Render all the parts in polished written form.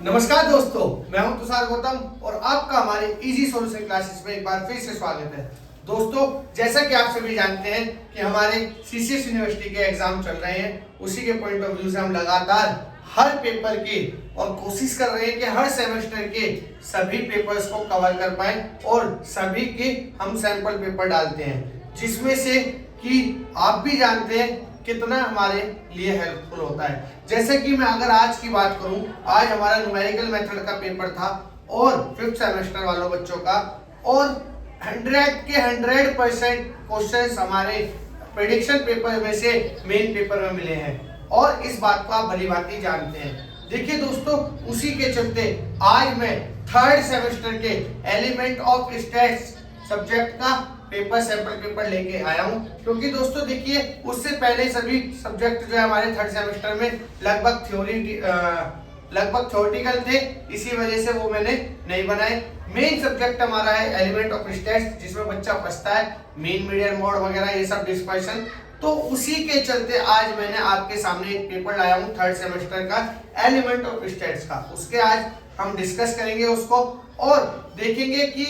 नमस्कार दोस्तों, मैं हूं तुषार गौतम और आपका हमारे इजी सॉल्यूशन क्लासेस में एक बार फिर से स्वागत है। दोस्तों, जैसा कि आप सभी जानते हैं कि हमारे सीसीएस यूनिवर्सिटी के एग्जाम चल रहे हैं, उसी के पॉइंट ऑफ व्यू से हम लगातार हर पेपर के और कोशिश कर रहे हैं कि हर सेमेस्टर के सभी पेपर्स को कवर कर पाए और सभी के हम सैंपल पेपर डालते हैं, जिसमें से कि आप भी जानते हैं कितना हमारे लिए हेल्पफुल होता है। जैसे कि मैं अगर आज की बात करूं, आज हमारा न्यूमेरिकल मेथड का पेपर था और 5th सेमेस्टर वालों बच्चों का, और 100 के 100% क्वेश्चंस हमारे प्रेडिक्शन पेपर में से मेन पेपर में मिले हैं और इस बात को आप भली भांति जानते हैं। देखिए दोस्तों, उसी के चलते आज मैं 3rd सेमेस्टर के एलिमेंट ऑफ स्टैट्स सब्जेक्ट का पेपर सैंपल पेपर लेके आया हूं, क्योंकि दोस्तों देखिए उससे पहले सभी सब्जेक्ट जो है हमारे 3rd सेमेस्टर में लगभग थ्योरेटिकल थे, इसी वजह से वो मैंने नहीं बनाए। मेन सब्जेक्ट हमारा है एलिमेंट ऑफ स्टैट्स, जिसमें बच्चा फंसता है मीन मीडियन मोड वगैरह ये सब डिस्पर्शन। तो उसी के चलते आज मैंने आपके सामने एक पेपर लाया हूं 3rd सेमेस्टर का एलिमेंट ऑफ स्टैट्स का। उसके आज हम डिस्कस करेंगे उसको और देखेंगे कि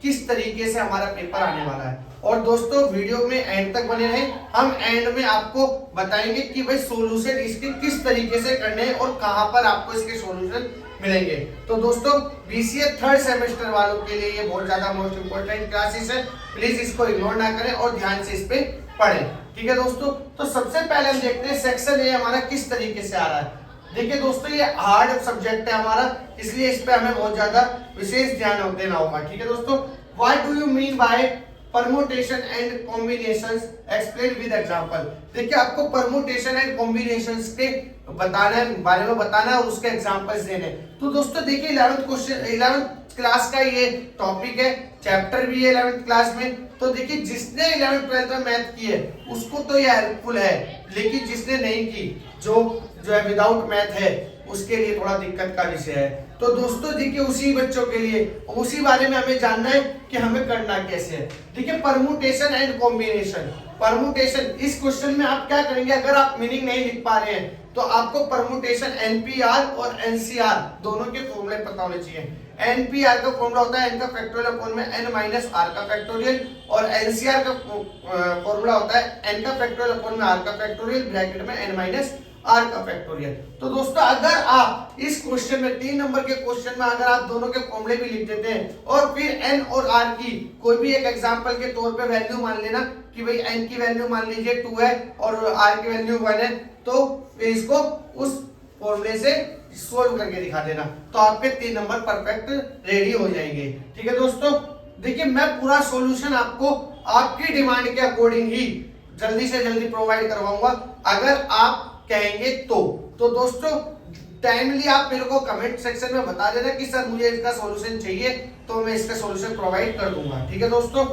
किस तरीके से हमारा पेपर आने वाला है। और दोस्तों, वीडियो में एंड तक बने रहें, हम एंड में आपको बताएंगे कि भाई सॉल्यूशन इसके किस तरीके से करने हैं और कहां पर आपको इसके सॉल्यूशन मिलेंगे। तो दोस्तों, बीसीए 3rd सेमेस्टर वालों के लिए ये बहुत ज्यादा मोस्ट इंपोर्टेंट क्लासेस है, प्लीज इसको इग्नोर ना करें और ध्यान से इस पे पढ़ें। ठीक है दोस्तों, तो सबसे पहले हम देखते हैं सेक्शन ए हमारा किस तरीके से आ रहा है। देखिए दोस्तों, ये हार्ड सब्जेक्ट है हमारा, इसलिए इस पे हमें बहुत ज्यादा विशेष ध्यान देना होगा। ठीक है दोस्तों, what do you mean bye permutation and combinations, explain with example. देखिए, आपको परमुटेशन एंड कॉम्बिनेशंस के बारे में बताना है और उसके एग्जांपल्स देने। तो दोस्तों देखिए, 11th क्लास का ये टॉपिक है, चैप्टर भी है 11th क्लास में। तो देखिए, जिसने 11th 12th में मैथ की है उसको तो ये हेल्पफुल है, लेकिन जिसने नहीं की, जो है विदाउट मैथ है, उसके लिए थोड़ा दिक्कत का विषय है। तो दोस्तों देखिए, उसी बच्चों के लिए उसी बारे में हमें जानना है कि हमें करना कैसे है। देखिए, परमुटेशन एंड कॉम्बिनेशन। परमुटेशन, इस क्वेश्चन में आप क्या करेंगे, अगर आप मीनिंग नहीं लिख पा रहे हैं तो आपको परमुटेशन एनपीआर और एनसीआर दोनों के फॉर्मूले पता होने चाहिए। एनपीआर का फॉर्मूला होता है n का फैक्टोरियल अपॉन में n माइनस r का फैक्टोरियल, और एनसीआर का फॉर्मूला होता है n का फैक्टोरियल अपॉन में r का फैक्टोरियल ब्रैकेट में n माइनस r का फैक्टोरियल। तो दोस्तों, अगर आप इस क्वेश्चन में 3 नंबर के क्वेश्चन में अगर आप दोनों के फॉर्मूले भी लिख देते हैं और फिर n और r की कोई भी एक एग्जांपल के तौर पे वैल्यू मान लेना कि भाई n की वैल्यू मान लीजिए 2 है और r की वैल्यू 1 है, तो फिर इसको उस फॉर्मूले से सोल्व करके दिखा देना, तो आपके 3 नंबर परफेक्ट रेडी हो जाएंगे। ठीक है दोस्तों, देखिए मैं पूरा सॉल्यूशन आपको आपकी डिमांड के अकॉर्डिंग ही जल्दी से जल्दी प्रोवाइड करवाऊंगा, अगर आप कहेंगे तो दोस्तों टाइमली आप मेरे को कमेंट सेक्शन में बता देना कि सर मुझे इसका सॉल्यूशन चाहिए, तो मैं इसका सॉल्यूशन प्रोवाइड कर दूंगा। ठीक है दोस्तों,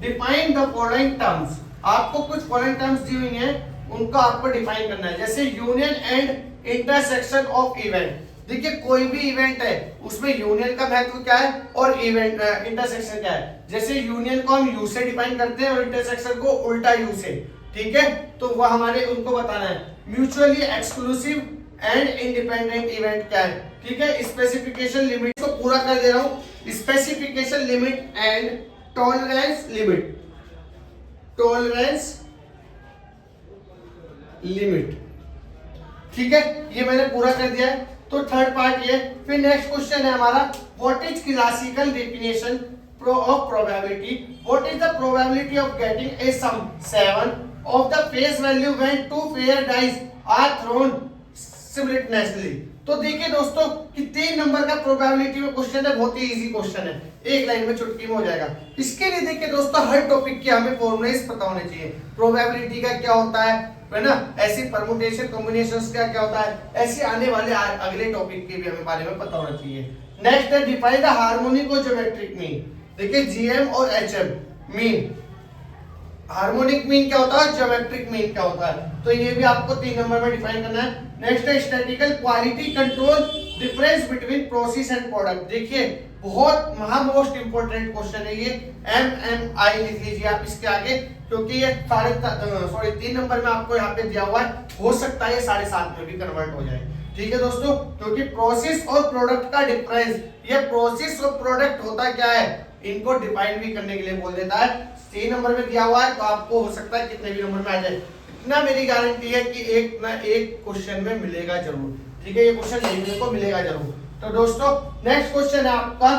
डिफाइन द फॉलोइंग टर्म्स। आपको कुछ फॉलोइंग टर्म्स दी हुई हैं, उनको आपको डिफाइन करना है। जैसे union and intersection of event. देखिए, कोई भी इवेंट है उसमें यूनियन का महत्व क्या है और इवेंट इंटरसेक्शन क्या है। जैसे यूनियन को हम यू से डिफाइन करते हैं और इंटरसेक्शन को उल्टा यू से। ठीक है, तो वह हमारे उनको बताना है। Mutually exclusive and independent event क्या है। ठीक है, स्पेसिफिकेशन लिमिट को पूरा कर दे रहा हूं। Specification limit and tolerance limit. Tolerance limit, ठीक है, ये मैंने पूरा कर दिया है। तो 3rd पार्ट ये। फिर नेक्स्ट क्वेश्चन है हमारा, what is classical definition of probability. What is the probability of getting a sum 7 of the face value when 2 pair dice are thrown simultaneously। तो देखिए दोस्तों कि 3 नंबर का प्रोबेबिलिटी में क्वेश्चन है, बहुत ही इजी क्वेश्चन है, एक लाइन में चुटकी में हो जाएगा। इसके लिए देखिए दोस्तों, हर टॉपिक के हमें फॉर्मूलेस पता होने चाहिए। प्रोबेबिलिटी का क्या होता है ना, ऐसी परमुटेशन कॉम्बिनेशंस का क्या होता है, ऐसे आने वाले अगले टॉपिक के भी हमें बारे में पता होना चाहिए। नेक्स्ट है डिफाइन द हार्मोनिक और ज्योमेट्रिक मीन। देखिए, जीएम और एचएम मीन, हार्मोनिक मीन क्या होता है, ज्योमेट्रिक मीन क्या होता है, तो ये भी आपको 3 नंबर में डिफाइन करना है। नेक्स्ट है statistical quality control difference between process and product. देखिए, बहुत मोस्ट इंपोर्टेंट क्वेश्चन है ये, MMI लिख लीजिए आप इसके आगे, क्योंकि ये 3 नंबर में आपको यहाँ पे दिया हुआ है, हो सकता है ये 7.5 में भी कन्वर्ट हो जाए। ठीक है दोस्तों, क्योंकि प्रोसेस और प्रोडक्ट का डिफरेंस, ये प्रोसेस और प्रोडक्ट होता क्या है, इनको डिफाइन भी करने के लिए बोल देता है। 3 नंबर में दिया हुआ है, तो आपको हो सकता है कितने भी नंबर में आ जाए, इतना मेरी गारंटी है कि एक ना एक क्वेश्चन में मिलेगा जरूर। ठीक है, ये क्वेश्चन देखने को मिलेगा जरूर। तो दोस्तों नेक्स्ट क्वेश्चन है आपका,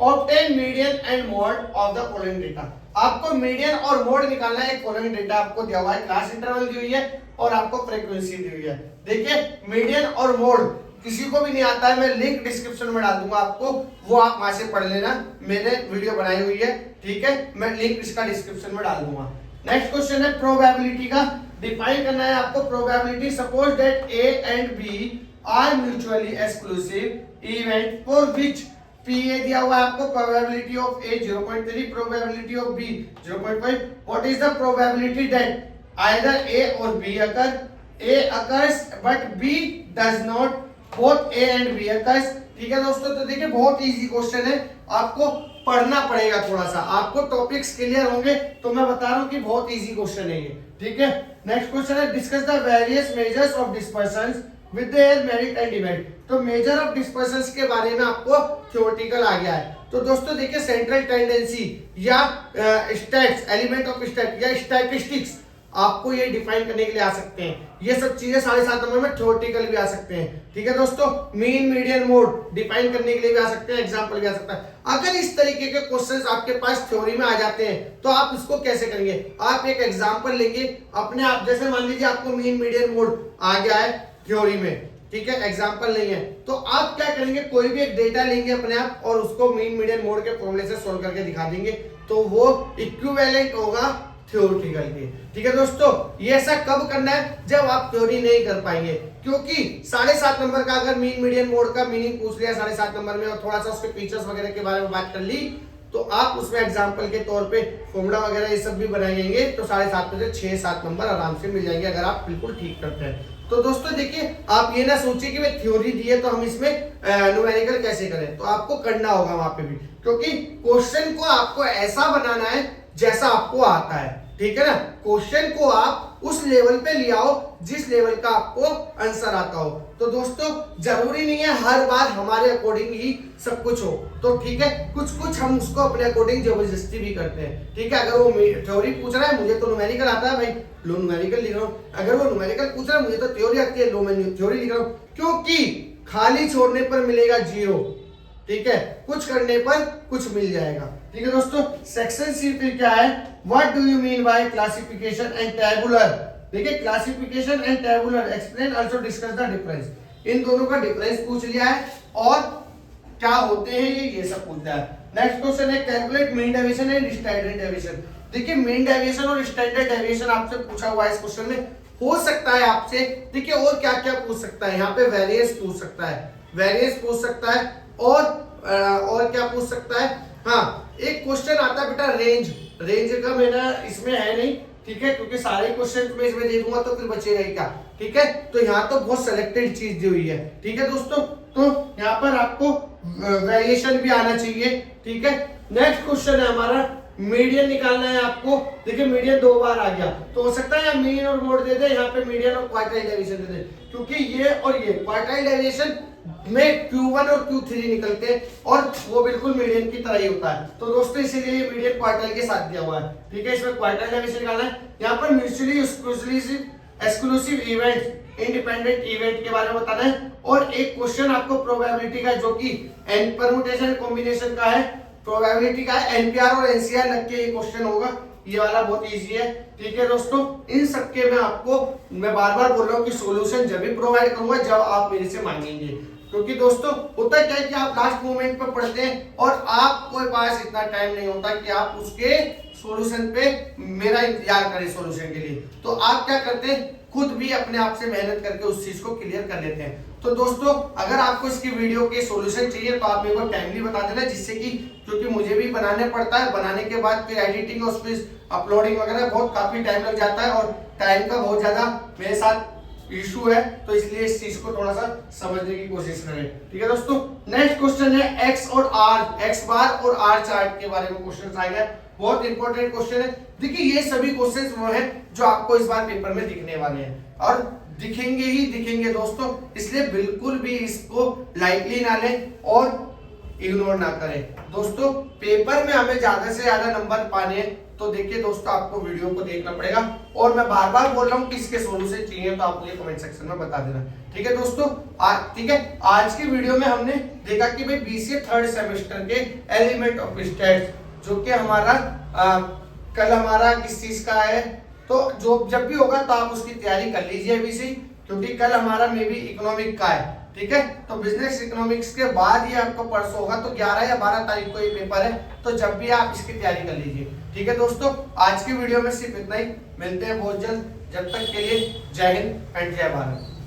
obtain median and mode of the following data. आपको मीडियन और मोड निकालना है। एक फॉलोइंग डेटा आपको दिया हुआ है, क्लास इंटरवल दी हुई है और आपको फ्रीक्वेंसी दी हुई है। देखिए मीडियन और मोड किसी को भी नहीं आता है, मैं लिंक डिस्क्रिप्शन में डाल दूंगा आपको, वो आप वहां से पढ़ लेना, मैंने वीडियो बनाई हुई है। ठीक है, मैं लिंक इसका डिस्क्रिप्शन में डाल दूंगा। नेक्स्ट क्वेश्चन है प्रोबेबिलिटी का, डिफाइन करना है आपको probability. Suppose that A and B are mutually exclusive event for which P A दिया हुआ है आपको, probability of A 0.3, probability of B 0.5। What is the probability that either A or B occur, A occurs but B does not, both A and B occurs. ठीक है दोस्तों, तो देखिए बहुत इजी क्वेश्चन है, आपको पढ़ना पड़ेगा थोड़ा सा, आपको टॉपिक्स क्लियर होंगे तो मैं बता रहा हूं कि बहुत इजी क्वेश्चन है ये। ठीक है, नेक्स्ट क्वेश्चन है discuss the various measures of dispersion with their merit and demerit. तो मेजर ऑफ डिस्पर्शन के बारे में आपको थ्योरेटिकल आ गया है। तो दोस्तों देखिए सेंट्रल टेंडेंसी या स्टैट्स, एलिमेंट ऑफ स्टैट या स्टैटिस्टिक्स, आपको ये डिफाइन करने के लिए आ सकते हैं। ये सब चीजें 7.5 नंबर में थ्योरेटिकल भी आ सकते हैं। ठीक है दोस्तों, मीन मीडियन मोड डिफाइन करने के लिए भी आ सकते हैं, एग्जांपल भी आ सकता है। अगर इस तरीके के क्वेश्चंस आपके पास थ्योरी में आ जाते हैं तो आप इसको कैसे करेंगे, आप एक एग्जांपल लेंगे अपने आप, जैसे मान लीजिए आपको मीन मीडियन मोड आ गया है थ्योरी में, ठीक है, एग्जांपल नहीं है, तो आप क्या करेंगे, कोई भी एक डेटा लेंगे अपने आप और उसको मीन मीडियन मोड के फॉर्मूले से सोल्व करके दिखा देंगे, तो वो इक्विवेलेंट होगा थ्योरेटिकल के। ठीक है दोस्तों, ये ऐसा कब करना है, जब आप थ्योरी नहीं कर पाएंगे, क्योंकि 7.5 नंबर का अगर मीन मीडियन मोड का मीनिंग पूछ लिया 7.5 नंबर में और थोड़ा सा उसके फीचर्स वगैरह के बारे में बात कर ली, तो आप उसमें एग्जांपल के तौर पे फॉर्मूला वगैरह ये सब भी बनाएंगे, तो 7.5 में से 6-7 नंबर आराम से मिल जाएंगे अगर आप बिल्कुल ठीक करते हैं। तो दोस्तों देखिए, आप ये ना सोचिए कि मैं थ्योरी दी है तो हम इसमें न्यूमेरिकल कैसे करें, तो आपको करना होगा वहां पे भी, क्योंकि क्वेश्चन को आपको ऐसा बनाना है जैसा आपको आता है। ठीक है ना, क्वेश्चन को आप उस लेवल पे ले आओ जिस लेवल का आपको आंसर आता हो। तो दोस्तों जरूरी नहीं है हर बार हमारे अकॉर्डिंग ही सब कुछ हो, तो ठीक है, कुछ कुछ हम उसको अपने अकॉर्डिंग जबरदस्ती भी करते हैं। ठीक है, अगर वो थ्योरी पूछ रहा है, मुझे तो न्यूमेरिकल आता है भाई, लो न्यूमेरिकल लिख रहा हूँ। अगर वो न्यूमेरिकल पूछ रहा है, मुझे तो थ्योरी आती है, लो मैं थ्योरी लिख रहा हूँ, क्योंकि खाली छोड़ने पर मिलेगा 0। ठीक है, कुछ करने पर कुछ मिल जाएगा। ठीक है दोस्तों, सेक्शन सी फिर क्या है, what do you mean by classification and tabular. देखिए classification and tabular, explain also discuss the difference, इन दोनों का डिफरेंस पूछ लिया है और क्या होते हैं ये सब पूछ लिया है। नेक्स्ट क्वेश्चन है calculate mean deviation and standard deviation. देखिए मीन डेविएशन और स्टैंडर्ड डेविएशन आपसे पूछा हुआ है इस क्वेश्चन में, हो सकता है आपसे, देखिए और क्या क्या पूछ सकता है, यहाँ पे वेरिएंस पूछ सकता है, वेरिएंस पूछ सकता है, और क्या पूछ सकता है, हाँ एक क्वेश्चन आता है बेटा रेंज, रेंज का मेरा इसमें है नहीं, ठीक है, क्योंकि सारे क्वेश्चन मैं इसमें दे दूंगा तो फिर बचेगा ही क्या। ठीक है, तो यहाँ तो बहुत सिलेक्टेड चीज दी हुई है। ठीक है दोस्तों, तो यहाँ पर आपको वेरिएशन भी आना चाहिए। ठीक है, नेक्स्ट क्वेश्चन है हमारा मीडियन निकालना है आपको। देखिए मीडियन 2 बार आ गया, तो हो सकता है या मीन और मोड दे दे, यहाँ पे मीडियन और क्वार्टाइल डेविएशन दे दे, क्योंकि ये और ये क्वार्टाइल डेविएशन में Q1 और Q3 निकलते हैं और वो बिल्कुल मीडियन की तरह ही होता है। तो दोस्तों इसीलिए ये मीडियन क्वार्टाइल के साथ दिया हुआ है। ठीक है, इसमें क्वार्टाइल डेविएशन निकालना है। यहाँ पर mutually exclusive event, independent event के बारे में बताना है, और एक क्वेश्चन आपको प्रोबेबिलिटी का, जो कि एन परम्यूटेशन कॉम्बिनेशन का है, प्रोबेबिलिटी का है, एनपीआर और एनसीआर लग के ये क्वेश्चन होगा, ये वाला बहुत इजी है। ठीक है दोस्तों, इन सबके मैं आपको, मैं बार बार बोल रहा हूँ कि सॉल्यूशन जब भी प्रोवाइड करूंगा जब आप मेरे से मांगेंगे, क्योंकि दोस्तों होता क्या है कि आप लास्ट मोमेंट पर पढ़ते हैं और आपके पास इतना टाइम नहीं होता कि आप उसके सॉल्यूशन पे मेरा इंतजार करें सॉल्यूशन के लिए, तो आप क्या करते हैं, खुद भी अपने आप से मेहनत करके उस चीज को क्लियर कर लेते हैं। तो दोस्तों अगर आपको इसकी वीडियो के सॉल्यूशन चाहिए तो आप मेरे को टाइमली बता देना, जिससे कि, क्योंकि मुझे भी बनाने पड़ता है, बनाने के बाद फिर एडिटिंग और फिर अपलोडिंग वगैरह बहुत काफी टाइम लग जाता है और टाइम का बहुत ज्यादा मेरे साथ इशू है, तो इसलिए इस चीज को थोड़ा सा समझने की कोशिश करें। ठीक है दोस्तों, नेक्स्ट क्वेश्चन है एक्स और आर, एक्स बार और आर चार्ट के बारे में क्वेश्चन आएगा, बहुत इंपॉर्टेंट क्वेश्चन है। देखिए ये सभी क्वेश्चंस वो हैं जो आपको इस बार पेपर में दिखने वाले हैं, और दिखेंगे ही दिखेंगे दोस्तों, इसलिए बिल्कुल भी इसको लाइटली ना लें और इग्नोर ना करें। दोस्तों पेपर में हमें ज्यादा से ज्यादा नंबर पाने हैं तो देखिए दोस्तों आपको वीडियो को देखना पड़ेगा, और मैं बार बार बोल रहा हूँ कि इसके सॉल्यूशन चाहिए तो आप मुझे कमेंट सेक्शन में बता देना। ठीक है दोस्तों, ठीक है, आज की वीडियो में हमने देखा कि भाई बीसीए थर्ड सेमेस्टर के एलिमेंट ऑफ स्टैट्स जो कि हमारा कल हमारा किस चीज का है, तो जो जब भी होगा तो आप उसकी तैयारी कर लीजिए अभी से, क्योंकि कल हमारा मे बी इकोनॉमिक का है। ठीक है, तो बिजनेस इकोनॉमिक्स के बाद ये आपको परसों होगा, तो 11 या 12 तारीख को ये पेपर है, तो जब भी आप इसकी तैयारी कर लीजिए। ठीक है दोस्तों, आज की वीडियो में सिर्फ इतना ही, मिलते हैं बहुत जल्द, जब तक के लिए जय हिंद एंड जय भारत।